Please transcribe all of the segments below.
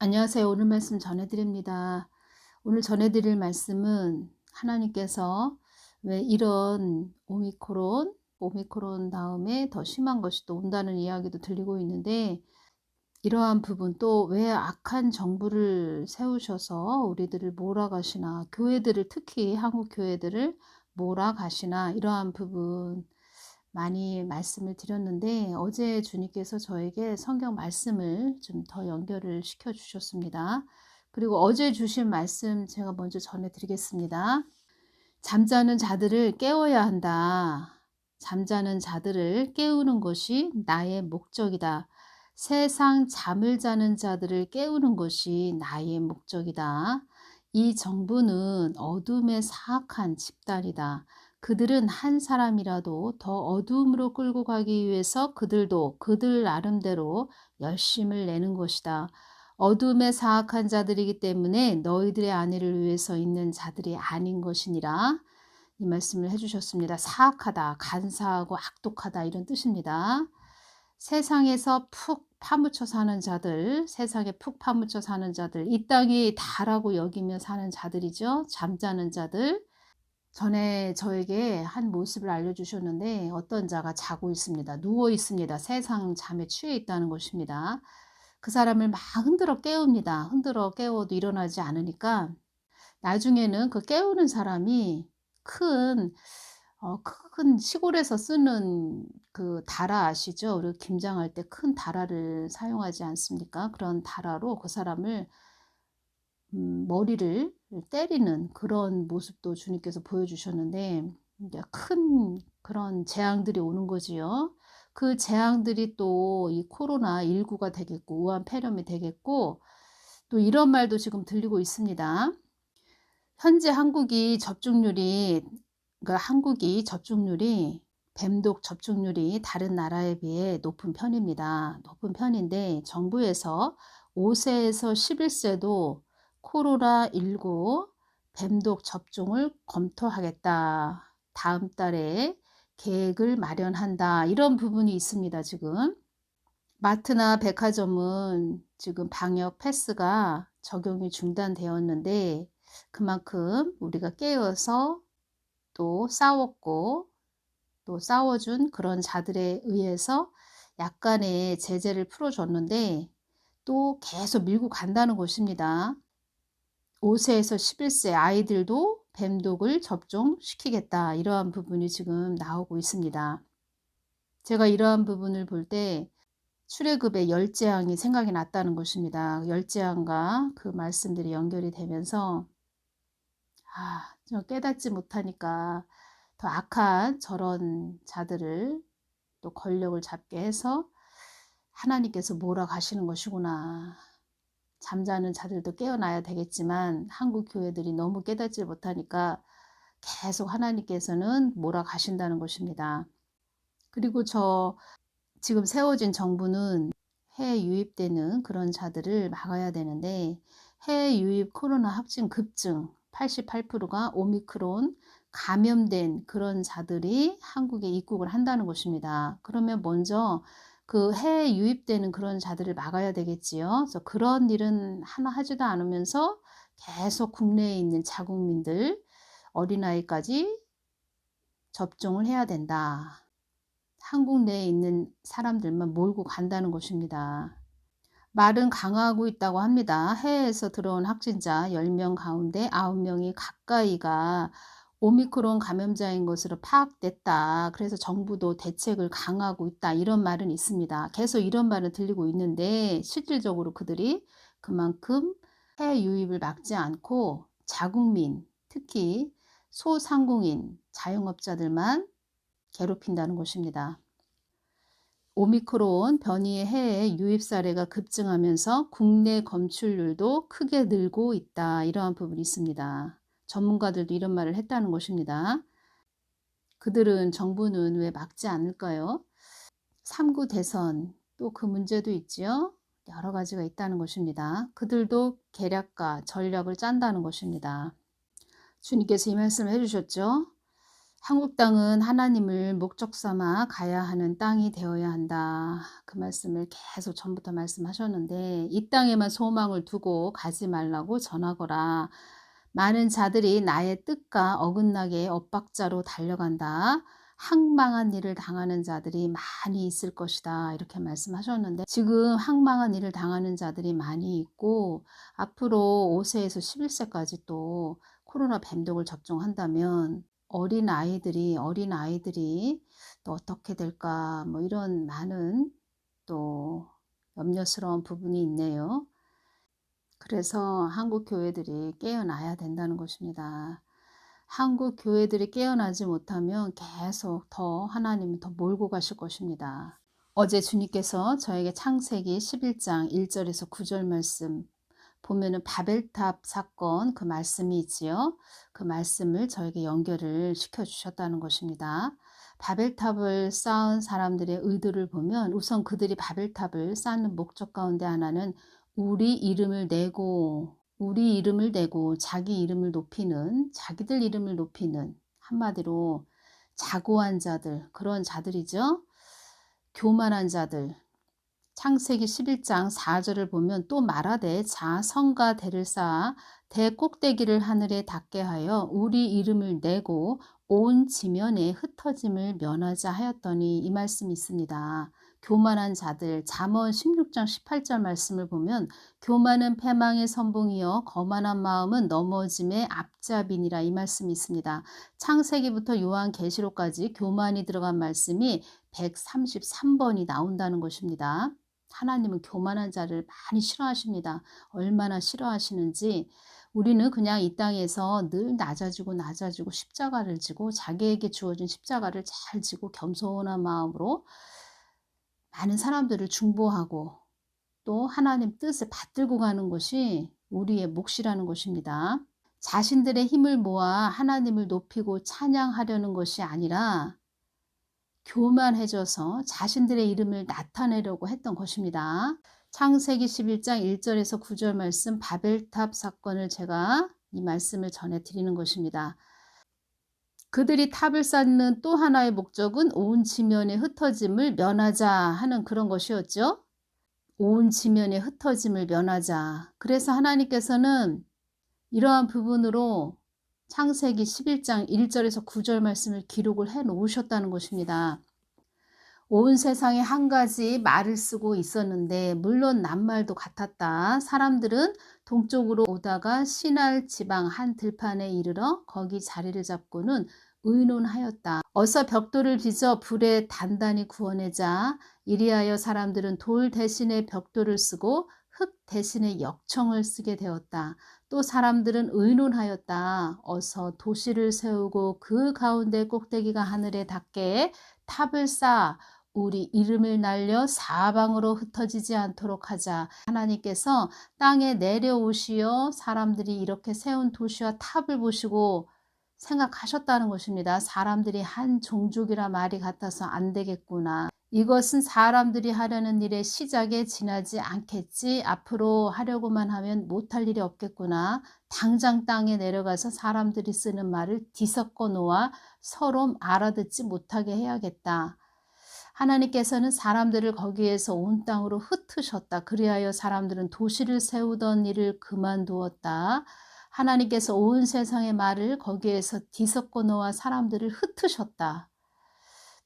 안녕하세요. 오늘 말씀 전해드립니다. 오늘 전해드릴 말씀은 하나님께서 왜 이런 오미크론 다음에 더 심한 것이 또 온다는 이야기도 들리고 있는데, 이러한 부분 또 왜 악한 정부를 세우셔서 우리들을 몰아가시나, 교회들을 특히 한국 교회들을 몰아가시나, 이러한 부분 많이 말씀을 드렸는데, 어제 주님께서 저에게 성경 말씀을 좀 더 연결을 시켜 주셨습니다. 그리고 어제 주신 말씀 제가 먼저 전해드리겠습니다. 잠자는 자들을 깨워야 한다. 잠자는 자들을 깨우는 것이 나의 목적이다. 세상 잠을 자는 자들을 깨우는 것이 나의 목적이다. 이 정부는 어둠의 사악한 집단이다. 그들은 한 사람이라도 더 어둠으로 끌고 가기 위해서 그들도 그들 나름대로 열심을 내는 것이다. 어둠의 사악한 자들이기 때문에 너희들의 안위를 위해서 있는 자들이 아닌 것이니라. 이 말씀을 해주셨습니다. 사악하다, 간사하고 악독하다, 이런 뜻입니다. 세상에서 푹 파묻혀 사는 자들, 세상에 푹 파묻혀 사는 자들, 이 땅이 다라고 여기며 사는 자들이죠. 잠자는 자들. 전에 저에게 한 모습을 알려주셨는데, 어떤 자가 자고 있습니다. 누워 있습니다. 세상 잠에 취해 있다는 것입니다. 그 사람을 막 흔들어 깨웁니다. 흔들어 깨워도 일어나지 않으니까 나중에는 그 깨우는 사람이 큰 시골에서 쓰는 그 다라 아시죠? 우리 김장할 때 큰 다라를 사용하지 않습니까? 그런 다라로 그 사람을 머리를 때리는 그런 모습도 주님께서 보여주셨는데, 이제 큰 그런 재앙들이 오는 거지요. 그 재앙들이 또 이 코로나19가 되겠고, 우한 폐렴이 되겠고, 또 이런 말도 지금 들리고 있습니다. 현재 한국이 뱀독 접종률이 다른 나라에 비해 높은 편입니다. 높은 편인데, 정부에서 5세에서 11세도 코로나19 뱀독 접종을 검토하겠다. 다음 달에 계획을 마련한다. 이런 부분이 있습니다. 지금 마트나 백화점은 지금 방역 패스가 적용이 중단되었는데, 그만큼 우리가 깨어서 또 싸웠고 또 싸워준 그런 자들에 의해서 약간의 제재를 풀어줬는데, 또 계속 밀고 간다는 것입니다. 5세에서 11세 아이들도 뱀독을 접종시키겠다. 이러한 부분이 지금 나오고 있습니다. 제가 이러한 부분을 볼 때 출애굽의 열재앙이 생각이 났다는 것입니다. 열재앙과 그 말씀들이 연결이 되면서 저 깨닫지 못하니까 더 악한 저런 자들을 또 권력을 잡게 해서 하나님께서 몰아가시는 것이구나. 잠자는 자들도 깨어나야 되겠지만 한국 교회들이 너무 깨닫지 못하니까 계속 하나님께서는 몰아가신다는 것입니다. 그리고 지금 세워진 정부는 해외 유입되는 그런 자들을 막아야 되는데, 해외 유입 코로나 확진 급증 88%가 오미크론 감염된 그런 자들이 한국에 입국을 한다는 것입니다. 그러면 먼저 그 해외 유입되는 그런 자들을 막아야 되겠지요. 그래서 그런 일은 하나 하지도 않으면서 계속 국내에 있는 자국민들, 어린아이까지 접종을 해야 된다. 한국 내에 있는 사람들만 몰고 간다는 것입니다. 말은 강화하고 있다고 합니다. 해외에서 들어온 확진자 10명 가운데 9명이 가까이가 오미크론 감염자인 것으로 파악됐다. 그래서 정부도 대책을 강화하고 있다. 이런 말은 있습니다. 계속 이런 말은 들리고 있는데, 실질적으로 그들이 그만큼 해외 유입을 막지 않고 자국민, 특히 소상공인, 자영업자들만 괴롭힌다는 것입니다. 오미크론 변이의 해외 유입 사례가 급증하면서 국내 검출률도 크게 늘고 있다. 이러한 부분이 있습니다. 전문가들도 이런 말을 했다는 것입니다. 정부는 왜 막지 않을까요? 3구 대선, 또 그 문제도 있지요. 여러 가지가 있다는 것입니다. 그들도 계략과 전략을 짠다는 것입니다. 주님께서 이 말씀을 해주셨죠. 한국 땅은 하나님을 목적 삼아 가야 하는 땅이 되어야 한다. 그 말씀을 계속 전부터 말씀하셨는데 이 땅에만 소망을 두고 가지 말라고 전하거라. 많은 자들이 나의 뜻과 어긋나게 엇박자로 달려간다. 항망한 일을 당하는 자들이 많이 있을 것이다. 이렇게 말씀하셨는데 지금 항망한 일을 당하는 자들이 많이 있고 앞으로 5세에서 11세까지 또 코로나 뱀독을 접종한다면 어린 아이들이 또 어떻게 될까 뭐 이런 많은 또 염려스러운 부분이 있네요. 그래서 한국 교회들이 깨어나야 된다는 것입니다. 한국 교회들이 깨어나지 못하면 계속 더 하나님은 더 몰고 가실 것입니다. 어제 주님께서 저에게 창세기 11장 1절에서 9절 말씀 보면은 바벨탑 사건 그 말씀이 있지요. 그 말씀을 저에게 연결을 시켜 주셨다는 것입니다. 바벨탑을 쌓은 사람들의 의도를 보면 우선 그들이 바벨탑을 쌓는 목적 가운데 하나는 우리 이름을 내고 자기 이름을 높이는 자기들 이름을 높이는 한마디로 자고한 자들 그런 자들이죠. 교만한 자들 창세기 11장 4절을 보면 또 말하되 자 성과 대를 쌓아 대 꼭대기를 하늘에 닿게 하여 우리 이름을 내고 온 지면에 흩어짐을 면하자 하였더니 이 말씀이 있습니다. 교만한 자들 잠언 16장 18절 말씀을 보면 교만은 패망의 선봉이요 거만한 마음은 넘어짐의 앞잡이니라 이 말씀이 있습니다. 창세기부터 요한계시록까지 교만이 들어간 말씀이 133번이 나온다는 것입니다. 하나님은 교만한 자를 많이 싫어하십니다. 얼마나 싫어하시는지 우리는 그냥 이 땅에서 늘 낮아지고 십자가를 지고 자기에게 주어진 십자가를 잘 지고 겸손한 마음으로 많은 사람들을 중보하고 또 하나님 뜻을 받들고 가는 것이 우리의 몫이라는 것입니다. 자신들의 힘을 모아 하나님을 높이고 찬양하려는 것이 아니라 교만해져서 자신들의 이름을 나타내려고 했던 것입니다. 창세기 11장 1절에서 9절 말씀 바벨탑 사건을 제가 이 말씀을 전해드리는 것입니다. 그들이 탑을 쌓는 또 하나의 목적은 온 지면의 흩어짐을 면하자 하는 그런 것이었죠. 온 지면의 흩어짐을 면하자. 그래서 하나님께서는 이러한 부분으로 창세기 11장 1절에서 9절 말씀을 기록을 해 놓으셨다는 것입니다. 온 세상에 한 가지 말을 쓰고 있었는데 물론 낱말도 같았다. 사람들은 동쪽으로 오다가 시날 지방 한 들판에 이르러 거기 자리를 잡고는 의논하였다. 어서 벽돌을 빚어 불에 단단히 구워내자. 이리하여 사람들은 돌 대신에 벽돌을 쓰고 흙 대신에 역청을 쓰게 되었다. 또 사람들은 의논하였다. 어서 도시를 세우고 그 가운데 꼭대기가 하늘에 닿게 탑을 쌓아 우리 이름을 날려 사방으로 흩어지지 않도록 하자. 하나님께서 땅에 내려오시어 사람들이 이렇게 세운 도시와 탑을 보시고 생각하셨다는 것입니다. 사람들이 한 종족이라 말이 같아서 안 되겠구나. 이것은 사람들이 하려는 일의 시작에 지나지 않겠지. 앞으로 하려고만 하면 못할 일이 없겠구나. 당장 땅에 내려가서 사람들이 쓰는 말을 뒤섞어 놓아 서로 알아듣지 못하게 해야겠다. 하나님께서는 사람들을 거기에서 온 땅으로 흩으셨다. 그리하여 사람들은 도시를 세우던 일을 그만두었다. 하나님께서 온 세상의 말을 거기에서 뒤섞어 놓아 사람들을 흩으셨다.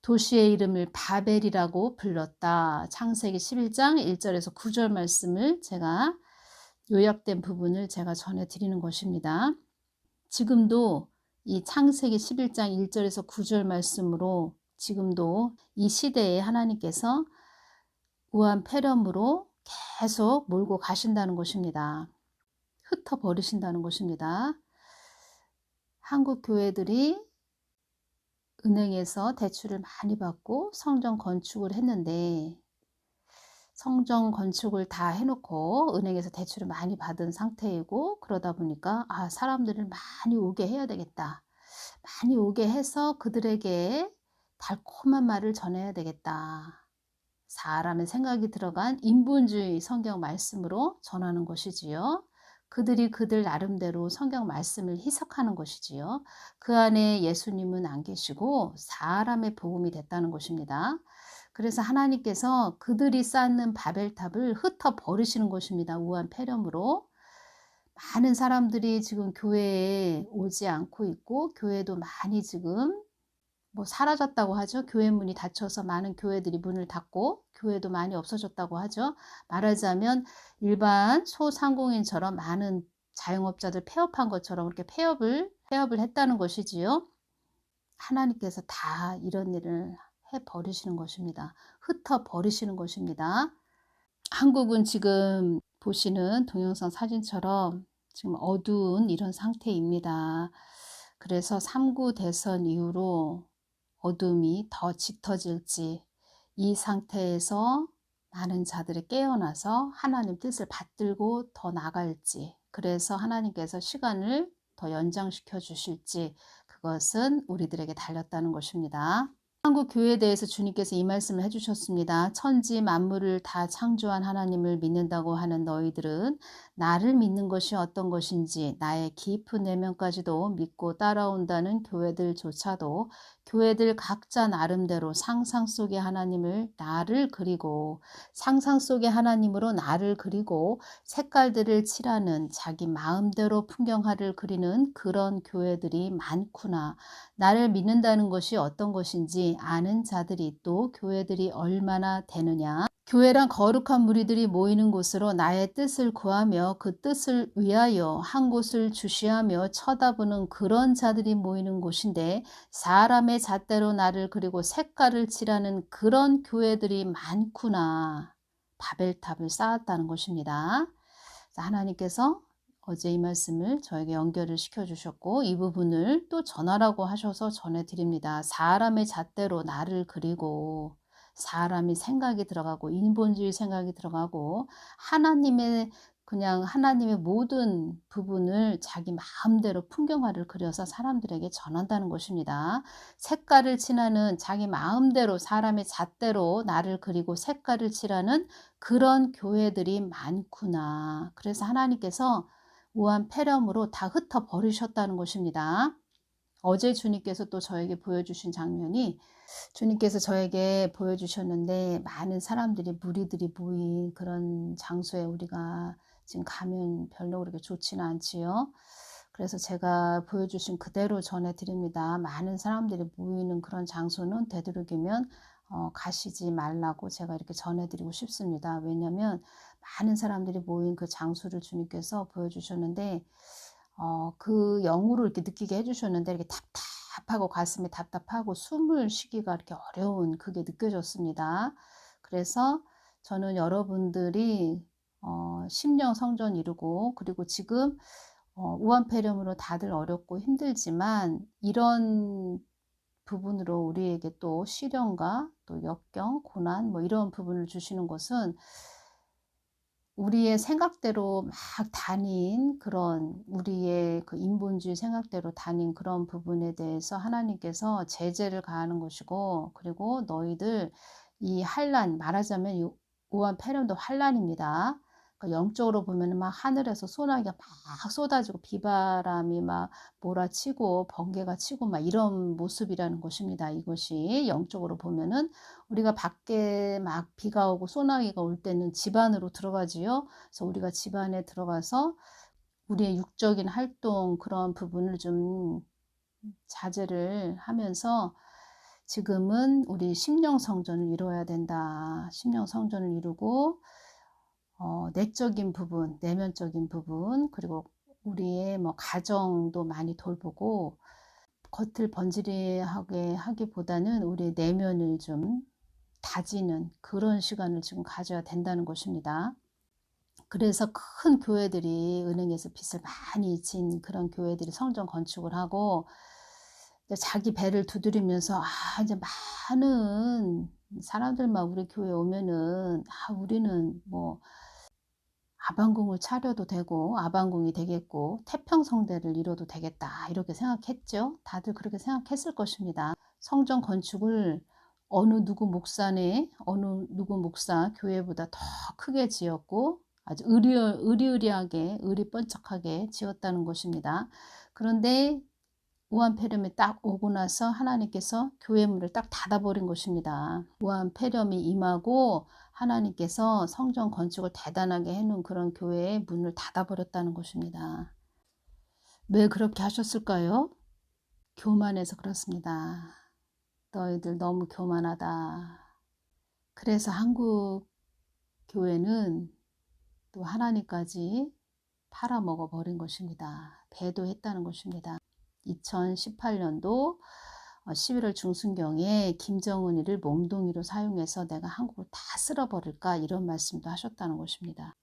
도시의 이름을 바벨이라고 불렀다. 창세기 11장 1절에서 9절 말씀을 제가 요약된 부분을 제가 전해드리는 것입니다. 지금도 이 창세기 11장 1절에서 9절 말씀으로 지금도 이 시대에 하나님께서 우한 폐렴으로 계속 몰고 가신다는 것입니다. 흩어버리신다는 것입니다. 한국 교회들이 은행에서 대출을 많이 받고 성전 건축을 했는데 성전 건축을 다 해놓고 은행에서 대출을 많이 받은 상태이고 그러다 보니까 사람들을 많이 오게 해야 되겠다. 많이 오게 해서 그들에게 달콤한 말을 전해야 되겠다. 사람의 생각이 들어간 인본주의 성경 말씀으로 전하는 것이지요. 그들이 그들 나름대로 성경 말씀을 해석하는 것이지요. 그 안에 예수님은 안 계시고 사람의 복음이 됐다는 것입니다. 그래서 하나님께서 그들이 쌓는 바벨탑을 흩어 버리시는 것입니다. 우한 폐렴으로. 많은 사람들이 지금 교회에 오지 않고 있고, 교회도 많이 지금 뭐 사라졌다고 하죠. 교회 문이 닫혀서 많은 교회들이 문을 닫고 교회도 많이 없어졌다고 하죠. 말하자면 일반 소상공인처럼 많은 자영업자들 폐업한 것처럼 그렇게 폐업을 했다는 것이지요. 하나님께서 다 이런 일을 해 버리시는 것입니다. 흩어 버리시는 것입니다. 한국은 지금 보시는 동영상 사진처럼 지금 어두운 이런 상태입니다. 그래서 3구 대선 이후로 어둠이 더 짙어질지, 이 상태에서 많은 자들이 깨어나서 하나님 뜻을 받들고 더 나갈지, 그래서 하나님께서 시간을 더 연장시켜 주실지, 그것은 우리들에게 달렸다는 것입니다. 한국 교회에 대해서 주님께서 이 말씀을 해주셨습니다. 천지 만물을 다 창조한 하나님을 믿는다고 하는 너희들은 나를 믿는 것이 어떤 것인지 나의 깊은 내면까지도 믿고 따라온다는 교회들조차도 교회들 각자 나름대로 상상 속의 하나님을 나를 그리고 상상 속의 하나님으로 나를 그리고 색깔들을 칠하는 자기 마음대로 풍경화를 그리는 그런 교회들이 많구나. 나를 믿는다는 것이 어떤 것인지 아는 자들이 또 교회들이 얼마나 되느냐. 교회란 거룩한 무리들이 모이는 곳으로 나의 뜻을 구하며 그 뜻을 위하여 한 곳을 주시하며 쳐다보는 그런 자들이 모이는 곳인데, 사람의 잣대로 나를 그리고 색깔을 칠하는 그런 교회들이 많구나. 바벨탑을 쌓았다는 것입니다. 하나님께서 어제 이 말씀을 저에게 연결을 시켜주셨고, 이 부분을 또 전하라고 하셔서 전해드립니다. 사람의 잣대로 나를 그리고, 사람이 생각이 들어가고 인본주의 생각이 들어가고 하나님의 모든 부분을 자기 마음대로 풍경화를 그려서 사람들에게 전한다는 것입니다. 색깔을 칠하는 자기 마음대로 사람의 잣대로 나를 그리고 색깔을 칠하는 그런 교회들이 많구나. 그래서 하나님께서 우한 폐렴으로 다 흩어 버리셨다는 것입니다. 어제 주님께서 또 저에게 보여주신 장면이, 주님께서 저에게 보여주셨는데, 많은 사람들이 무리들이 모인 그런 장소에 우리가 지금 가면 별로 그렇게 좋지는 않지요. 그래서 제가 보여주신 그대로 전해드립니다. 많은 사람들이 모이는 그런 장소는 되도록이면 가시지 말라고 제가 이렇게 전해드리고 싶습니다. 왜냐하면 많은 사람들이 모인 그 장소를 주님께서 보여주셨는데, 그 영으로 이렇게 느끼게 해주셨는데, 이렇게 답답하고 가슴이 답답하고 숨을 쉬기가 이렇게 어려운 그게 느껴졌습니다. 그래서 저는 여러분들이 심령 성전 이루고, 그리고 지금 우한폐렴으로 다들 어렵고 힘들지만, 이런 부분으로 우리에게 또 시련과 또 역경, 고난 뭐 이런 부분을 주시는 것은 우리의 생각대로 막 다닌 그런, 우리의 그 인본주의 생각대로 다닌 그런 부분에 대해서 하나님께서 제재를 가하는 것이고, 그리고 너희들 이 환난, 말하자면 이 우한폐렴도 환난입니다. 그러니까 영적으로 보면 막 하늘에서 소나기가 막 쏟아지고 비바람이 막 몰아치고 번개가 치고 막 이런 모습이라는 것입니다. 이것이 영적으로 보면은 우리가 밖에 막 비가 오고 소나기가 올 때는 집 안으로 들어가지요. 그래서 우리가 집 안에 들어가서 우리의 육적인 활동 그런 부분을 좀 자제를 하면서, 지금은 우리 심령 성전을 이루어야 된다. 심령 성전을 이루고 내적인 부분, 내면적인 부분, 그리고 우리의 뭐 가정도 많이 돌보고, 겉을 번지르하게 하기보다는 우리의 내면을 좀 다지는 그런 시간을 지금 가져야 된다는 것입니다. 그래서 큰 교회들이, 은행에서 빚을 많이 진 그런 교회들이 성전 건축을 하고 자기 배를 두드리면서 이제 많은 사람들만 우리 교회 오면은 우리는 뭐 아방궁을 차려도 되고 아방궁이 되겠고 태평성대를 이뤄도 되겠다, 이렇게 생각했죠. 다들 그렇게 생각했을 것입니다. 성전 건축을 어느 누구 목사 교회보다 더 크게 지었고, 아주 의리의리하게 의리번쩍하게 지었다는 것입니다. 그런데 우한폐렴이 딱 오고 나서 하나님께서 교회 문을 딱 닫아버린 것입니다. 우한폐렴이 임하고 하나님께서 성전 건축을 대단하게 해놓은 그런 교회의 문을 닫아버렸다는 것입니다. 왜 그렇게 하셨을까요? 교만해서 그렇습니다. 너희들 너무 교만하다. 그래서 한국 교회는 또 하나님까지 팔아먹어 버린 것입니다. 배도했다는 것입니다. 2018년도 11월 중순경에 김정은이를 몽둥이로 사용해서 내가 한국을 다 쓸어버릴까 이런 말씀도 하셨다는 것입니다.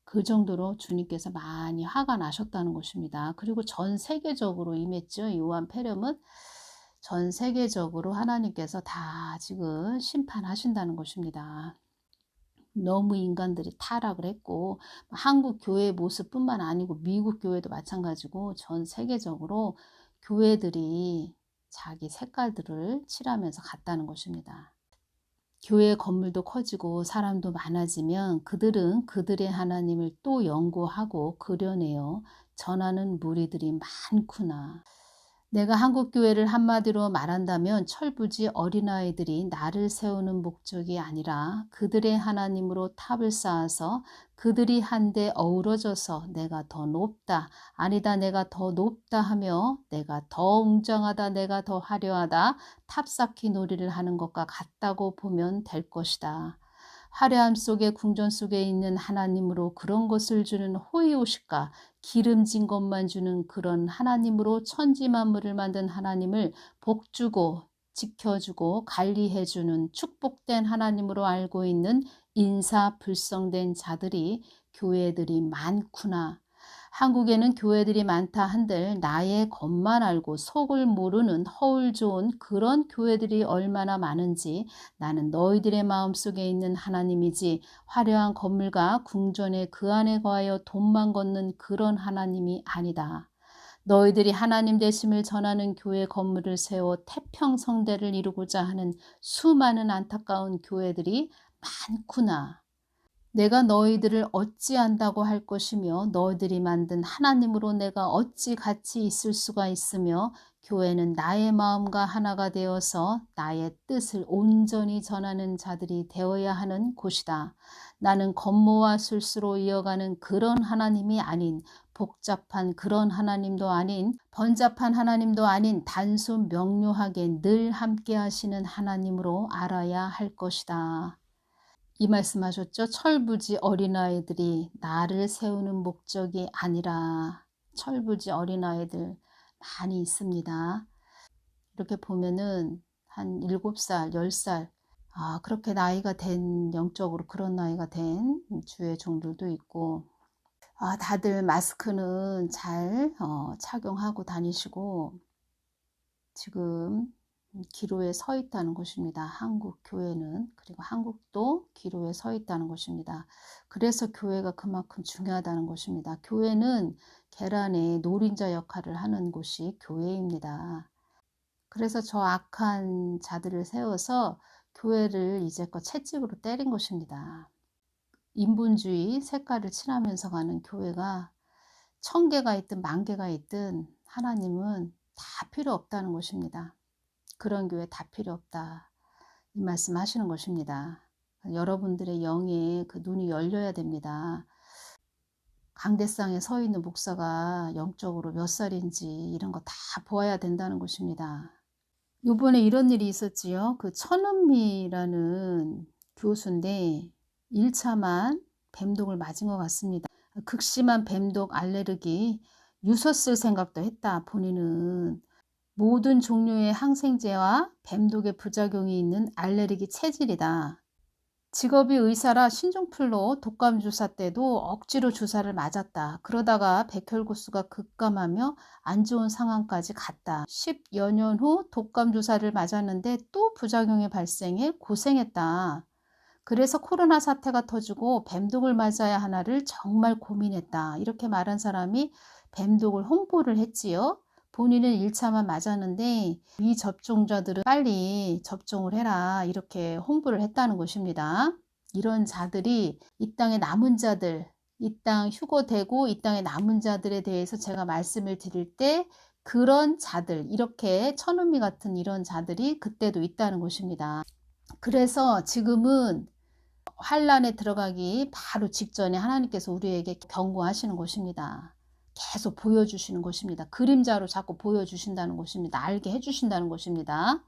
그 정도로 주님께서 많이 화가 나셨다는 것입니다. 그리고 전 세계적으로 임했죠. 이 우한폐렴은 전 세계적으로 하나님께서 다 지금 심판하신다는 것입니다. 너무 인간들이 타락을 했고 한국 교회의 모습뿐만 아니고 미국 교회도 마찬가지고 전 세계적으로 교회들이 자기 색깔들을 칠하면서 갔다는 것입니다. 교회 건물도 커지고 사람도 많아지면 그들은 그들의 하나님을 또 연구하고 그려내어 전하는 무리들이 많구나. 내가 한국교회를 한마디로 말한다면 철부지 어린아이들이 나를 세우는 목적이 아니라 그들의 하나님으로 탑을 쌓아서 그들이 한데 어우러져서 내가 더 높다, 아니다 내가 더 높다 하며 내가 더 웅장하다, 내가 더 화려하다, 탑 쌓기 놀이를 하는 것과 같다고 보면 될 것이다. 화려함 속에 궁전 속에 있는 하나님으로 그런 것을 주는 호의오실까, 기름진 것만 주는 그런 하나님으로 천지 만물을 만든 하나님을 복주고 지켜주고 관리해주는 축복된 하나님으로 알고 있는 인사불성된 자들이 교회들이 많구나. 한국에는 교회들이 많다 한들 나의 겉만 알고 속을 모르는 허울 좋은 그런 교회들이 얼마나 많은지 나는 너희들의 마음속에 있는 하나님이지 화려한 건물과 궁전에 그 안에 거하여 돈만 걷는 그런 하나님이 아니다. 너희들이 하나님 되심을 전하는 교회 건물을 세워 태평성대를 이루고자 하는 수많은 안타까운 교회들이 많구나. 내가 너희들을 어찌 안다고 할 것이며 너희들이 만든 하나님으로 내가 어찌 같이 있을 수가 있으며 교회는 나의 마음과 하나가 되어서 나의 뜻을 온전히 전하는 자들이 되어야 하는 곳이다. 나는 권모와 술수로 이어가는 그런 하나님이 아닌 복잡한 그런 하나님도 아닌 번잡한 하나님도 아닌 단순 명료하게 늘 함께 하시는 하나님으로 알아야 할 것이다. 이 말씀하셨죠. 철부지 어린아이들이 나를 세우는 목적이 아니라. 철부지 어린아이들 많이 있습니다. 이렇게 보면은 한 7살, 10살 그렇게 나이가 된 영적으로 그런 나이가 된 주의 종들도 있고 다들 마스크는 잘 착용하고 다니시고 지금 기로에 서 있다는 것입니다. 한국 교회는. 그리고 한국도 기로에 서 있다는 것입니다. 그래서 교회가 그만큼 중요하다는 것입니다. 교회는 계란의 노린자 역할을 하는 곳이 교회입니다. 그래서 저 악한 자들을 세워서 교회를 이제껏 채찍으로 때린 것입니다. 인본주의 색깔을 칠하면서 가는 교회가 1000개가 있든 10,000개가 있든 하나님은 다 필요 없다는 것입니다. 그런 교회 다 필요 없다. 이 말씀 하시는 것입니다. 여러분들의 영에 그 눈이 열려야 됩니다. 강대상에 서 있는 목사가 영적으로 몇 살인지 이런 거 다 보아야 된다는 것입니다. 요번에 이런 일이 있었지요. 그 천은미라는 교수인데 1차만 뱀독을 맞은 것 같습니다. 극심한 뱀독 알레르기 유서 쓸 생각도 했다. 본인은 모든 종류의 항생제와 뱀독의 부작용이 있는 알레르기 체질이다. 직업이 의사라 신종플루 독감 주사 때도 억지로 주사를 맞았다. 그러다가 백혈구수가 급감하며 안 좋은 상황까지 갔다. 10여 년 후 독감 주사를 맞았는데 또 부작용이 발생해 고생했다. 그래서 코로나 사태가 터지고 뱀독을 맞아야 하나를 정말 고민했다. 이렇게 말한 사람이 뱀독을 홍보를 했지요. 본인은 1차만 맞았는데 미접종자들은 빨리 접종을 해라 이렇게 홍보를 했다는 것입니다. 이런 자들이 이 땅의 남은 자들 이 땅 휴거되고 이 땅에 남은 자들에 대해서 제가 말씀을 드릴 때 그런 자들, 이렇게 천은미 같은 이런 자들이 그때도 있다는 것입니다. 그래서 지금은 환란에 들어가기 바로 직전에 하나님께서 우리에게 경고하시는 것입니다. 계속 보여주시는 것입니다. 그림자로 자꾸 보여주신다는 것입니다. 알게 해주신다는 것입니다.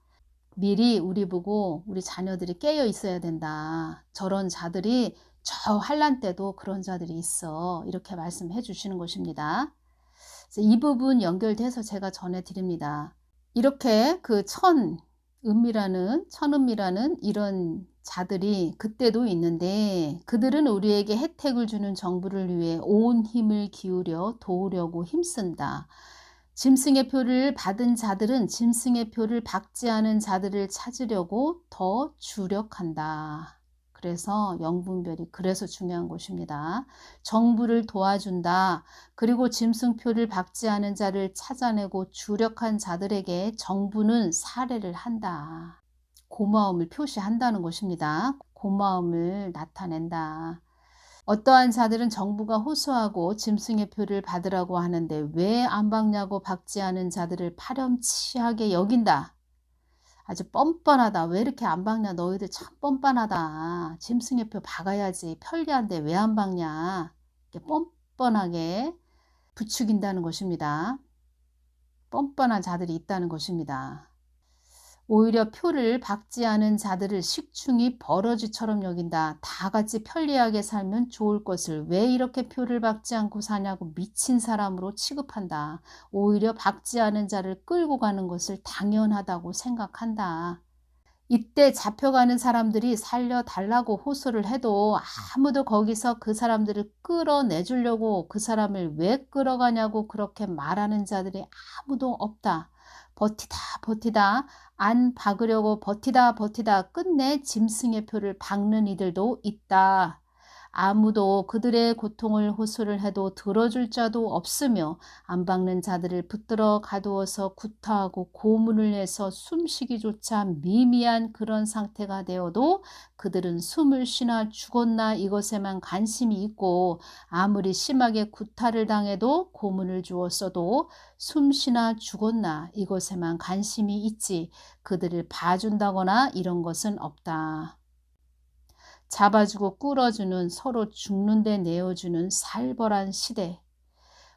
미리 우리 보고 우리 자녀들이 깨어 있어야 된다. 저런 자들이 저 환란 때도 그런 자들이 있어. 이렇게 말씀해 주시는 것입니다. 그래서 이 부분 연결돼서 제가 전해드립니다. 이렇게 그 천은미라는 이런 자들이 그때도 있는데 그들은 우리에게 혜택을 주는 정부를 위해 온 힘을 기울여 도우려고 힘쓴다. 짐승의 표를 받은 자들은 짐승의 표를 받지 않은 자들을 찾으려고 더 주력한다. 그래서 영분별이 그래서 중요한 것입니다. 정부를 도와준다. 그리고 짐승표를 받지 않은 자를 찾아내고 주력한 자들에게 정부는 사례를 한다. 고마움을 표시한다는 것입니다. 고마움을 나타낸다. 어떠한 자들은 정부가 호소하고 짐승의 표를 받으라고 하는데 왜 안 받냐고 받지 않은 자들을 파렴치하게 여긴다. 아주 뻔뻔하다. 왜 이렇게 안 박냐. 너희들 참 뻔뻔하다. 짐승의 표 박아야지. 편리한데 왜 안 박냐. 이렇게 뻔뻔하게 부추긴다는 것입니다. 뻔뻔한 자들이 있다는 것입니다. 오히려 표를 박지 않은 자들을 식충이 버러지처럼 여긴다. 다 같이 편리하게 살면 좋을 것을 왜 이렇게 표를 박지 않고 사냐고 미친 사람으로 취급한다. 오히려 박지 않은 자를 끌고 가는 것을 당연하다고 생각한다. 이때 잡혀가는 사람들이 살려달라고 호소를 해도 아무도 거기서 그 사람들을 끌어내주려고 그 사람을 왜 끌어가냐고 그렇게 말하는 자들이 아무도 없다. 버티다 안 박으려고 버티다 끝내 짐승의 표를 박는 이들도 있다. 아무도 그들의 고통을 호소를 해도 들어줄 자도 없으며 안 박는 자들을 붙들어 가두어서 구타하고 고문을 해서 숨쉬기조차 미미한 그런 상태가 되어도 그들은 숨을 쉬나 죽었나 이것에만 관심이 있고 아무리 심하게 구타를 당해도 고문을 주었어도 숨쉬나 죽었나 이것에만 관심이 있지 그들을 봐준다거나 이런 것은 없다. 잡아주고 끌어주는 서로 죽는 데 내어주는 살벌한 시대.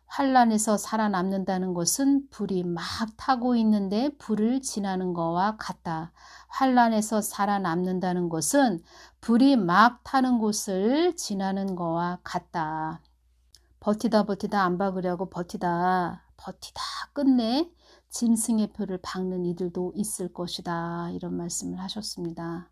환란에서 살아남는다는 것은 불이 막 타고 있는데 불을 지나는 거와 같다. 환란에서 살아남는다는 것은 불이 막 타는 곳을 지나는 거와 같다. 버티다 안 박으려고 버티다 끝내 짐승의 표를 박는 이들도 있을 것이다. 이런 말씀을 하셨습니다.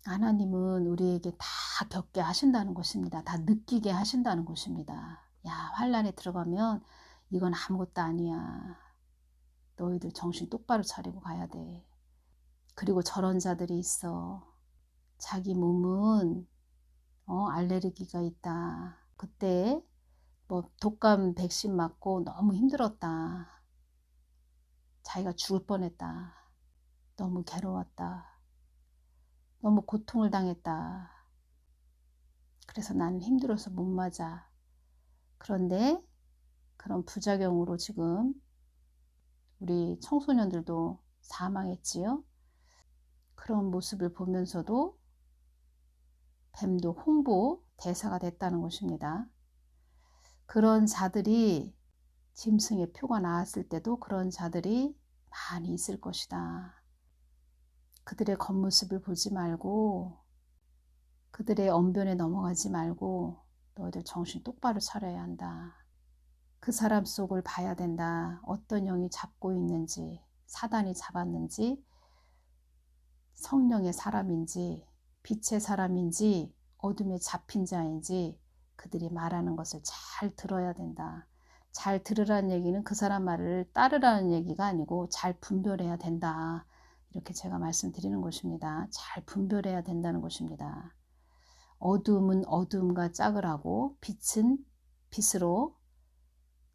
하나님은 우리에게 다 겪게 하신다는 것입니다. 다 느끼게 하신다는 것입니다. 야, 환란에 들어가면 이건 아무것도 아니야. 너희들 정신 똑바로 차리고 가야 돼. 그리고 저런 자들이 있어. 자기 몸은 알레르기가 있다. 그때 뭐 독감 백신 맞고 너무 힘들었다. 자기가 죽을 뻔했다. 너무 괴로웠다. 너무 고통을 당했다. 그래서 나는 힘들어서 못 맞아. 그런데 그런 부작용으로 지금 우리 청소년들도 사망했지요. 그런 모습을 보면서도 뱀도 홍보 대사가 됐다는 것입니다. 그런 자들이 짐승의 표가 나왔을 때도 그런 자들이 많이 있을 것이다. 그들의 겉모습을 보지 말고 그들의 언변에 넘어가지 말고 너희들 정신 똑바로 차려야 한다. 그 사람 속을 봐야 된다. 어떤 영이 잡고 있는지, 사단이 잡았는지, 성령의 사람인지, 빛의 사람인지, 어둠에 잡힌 자인지 그들이 말하는 것을 잘 들어야 된다. 잘 들으라는 얘기는 그 사람 말을 따르라는 얘기가 아니고 잘 분별해야 된다. 이렇게 제가 말씀드리는 것입니다. 잘 분별해야 된다는 것입니다. 어두움은 어두움과 짝을 하고 빛은 빛으로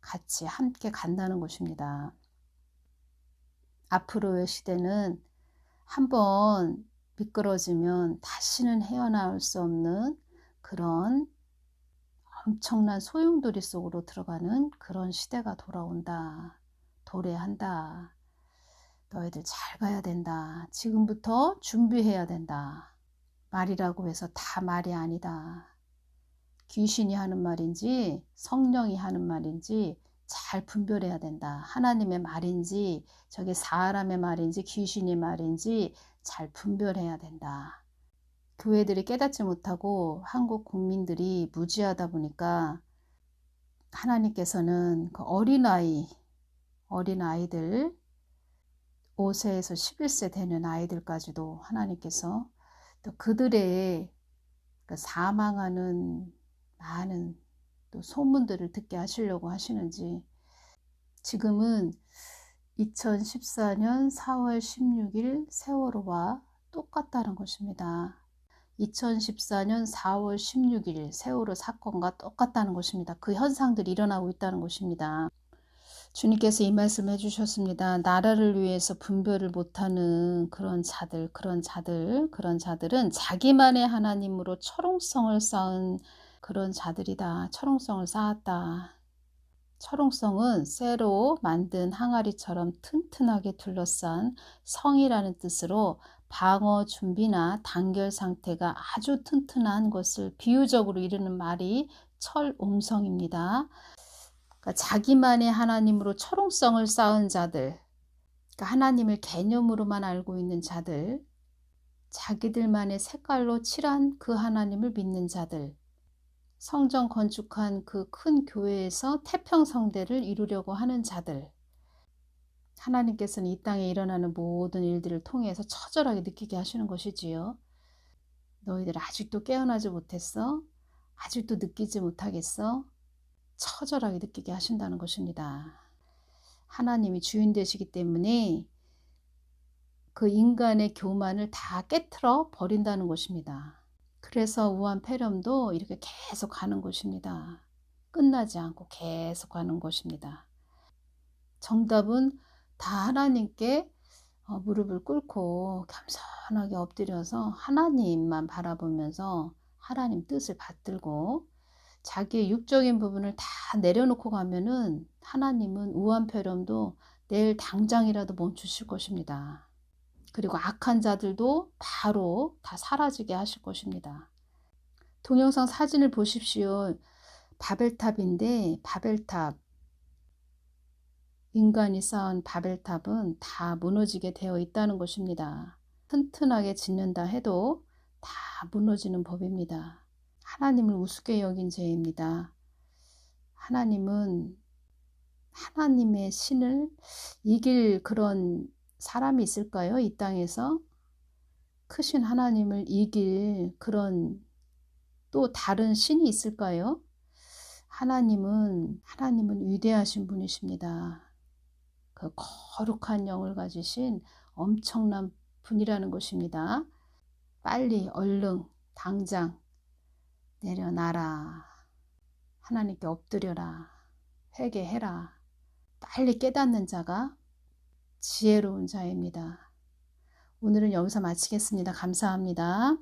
같이 함께 간다는 것입니다. 앞으로의 시대는 한번 미끄러지면 다시는 헤어나올 수 없는 그런 엄청난 소용돌이 속으로 들어가는 그런 시대가 돌아온다. 도래한다. 너희들 잘 가야 된다. 지금부터 준비해야 된다. 말이라고 해서 다 말이 아니다. 귀신이 하는 말인지 성령이 하는 말인지 잘 분별해야 된다. 하나님의 말인지 저게 사람의 말인지 귀신의 말인지 잘 분별해야 된다. 교회들이 깨닫지 못하고 한국 국민들이 무지하다 보니까 하나님께서는 그 어린아이들 5세에서 11세 되는 아이들까지도 하나님께서 또 그들의 그 사망하는 많은 또 소문들을 듣게 하시려고 하시는지 지금은 2014년 4월 16일 세월호와 똑같다는 것입니다. 2014년 4월 16일 세월호 사건과 똑같다는 것입니다. 그 현상들이 일어나고 있다는 것입니다. 주님께서 이 말씀 해주셨습니다. 나라를 위해서 분별을 못하는 그런 자들은 자기만의 하나님으로 철옹성을 쌓은 그런 자들이다. 철옹성을 쌓았다. 철옹성은 쇠로 만든 항아리처럼 튼튼하게 둘러싼 성이라는 뜻으로 방어 준비나 단결 상태가 아주 튼튼한 것을 비유적으로 이르는 말이 철옹성입니다. 그러니까 자기만의 하나님으로 철옹성을 쌓은 자들, 그러니까 하나님을 개념으로만 알고 있는 자들, 자기들만의 색깔로 칠한 그 하나님을 믿는 자들, 성전 건축한 그 큰 교회에서 태평성대를 이루려고 하는 자들, 하나님께서는 이 땅에 일어나는 모든 일들을 통해서 처절하게 느끼게 하시는 것이지요. 너희들 아직도 깨어나지 못했어? 아직도 느끼지 못하겠어? 처절하게 느끼게 하신다는 것입니다. 하나님이 주인 되시기 때문에 그 인간의 교만을 다 깨트려 버린다는 것입니다. 그래서 우한폐렴도 이렇게 계속 가는 것입니다. 끝나지 않고 계속 가는 것입니다. 정답은 다 하나님께 무릎을 꿇고 겸손하게 엎드려서 하나님만 바라보면서 하나님 뜻을 받들고 자기의 육적인 부분을 다 내려놓고 가면은 하나님은 우한폐렴도 내일 당장이라도 멈추실 것입니다. 그리고 악한 자들도 바로 다 사라지게 하실 것입니다. 동영상 사진을 보십시오. 바벨탑인데 바벨탑, 인간이 쌓은 바벨탑은 다 무너지게 되어 있다는 것입니다. 튼튼하게 짓는다 해도 다 무너지는 법입니다. 하나님을 우습게 여긴 죄입니다. 하나님은 하나님의 신을 이길 그런 사람이 있을까요? 이 땅에서 크신 하나님을 이길 그런 또 다른 신이 있을까요? 하나님은 위대하신 분이십니다. 그 거룩한 영을 가지신 엄청난 분이라는 것입니다. 빨리 얼른 당장 내려놔라. 하나님께 엎드려라. 회개해라. 빨리 깨닫는 자가 지혜로운 자입니다. 오늘은 여기서 마치겠습니다. 감사합니다.